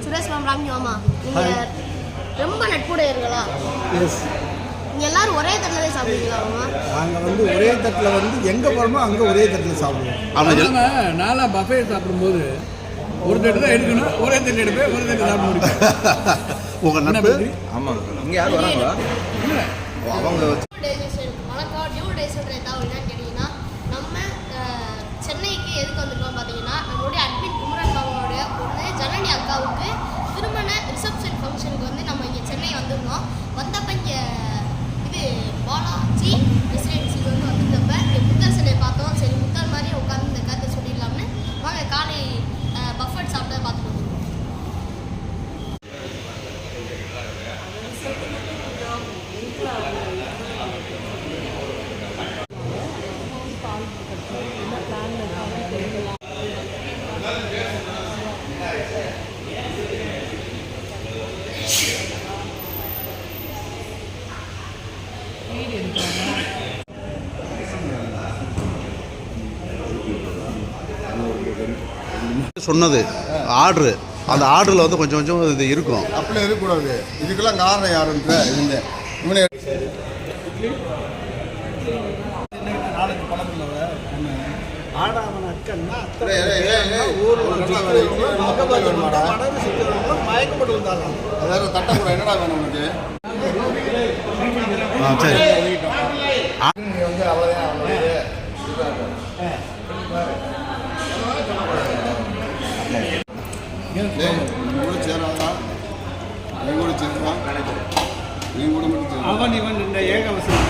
சுரேஷ் மாமா, ராமி மாமா, நீங்க ரொம்ப நட்புடையர்களா? எஸ். நீங்க எல்லாரும் ஒரே தட்டில் தான் சாப்பிடுவீங்களா மாமா? நாங்கள் வந்து ஒரே தட்டில் வந்து எங்கே போகிறோமோ அங்கே ஒரே தட்டில் சாப்பிடுவோம். அவங்க நாளாக பஃபே சாப்பிடும்போது ஒரு தட்டு தான் எடுக்கணும், ஒரே தட்டு எடுப்பேன், ஒரு தட்டு சாப்பிட முடியும். உங்கள் நட்பு? ஆமாம். இங்கே யார் வராங்களா? இல்லை அவங்க வணக்கம். நியூ டேஸ் என்னன்னு கேட்டிங்கன்னா, நம்ம சென்னைக்கு எதுக்கு வந்திருக்கோம் பார்த்தீங்கன்னா, நம்மளுடைய அட்மின் குமரன் அக்காவோட பொண்ணு ஜனனி அக்காவுக்கு திருமண ரிசப்ஷன் ஃபங்க்ஷனுக்கு வந்து நம்ம இங்கே சென்னை வந்திருந்தோம். வந்தப்போ இங்கே இது பாலாஜி ரெசிடென்சிக்கு வந்து வந்திருந்தப்ப இங்கே புத்தர் சிலையை பார்த்தோம். சரி, புத்தர் மாதிரி உட்காந்து இந்த கருத்தை சொல்லிடலாம்னு வாங்க காலை பஃபட் சாப்பிட்டதை பார்த்துட்டு வந்தோம். சொன்னது ஆர்டரு, அந்த ஆர்டரில் வந்து கொஞ்சம் கொஞ்சம் இது இருக்கும். அப்படியே இருக்கக்கூடாது. இதுக்கெல்லாம் காரணம் யாருன்ற இருந்தேன் இவனே ஆடாமன் அக்கன்னா மயக்கப்பட்டு வந்தாலும் அதாவது தட்டக்கூட என்னடா வேணும் உனக்கு? சரி. நீ வந்து அவ்வளோதான் கூட சேராதான், நீ கூட சேரலாம், நீ கூட மட்டும் அவன் இவன் இந்த ஏகவசம்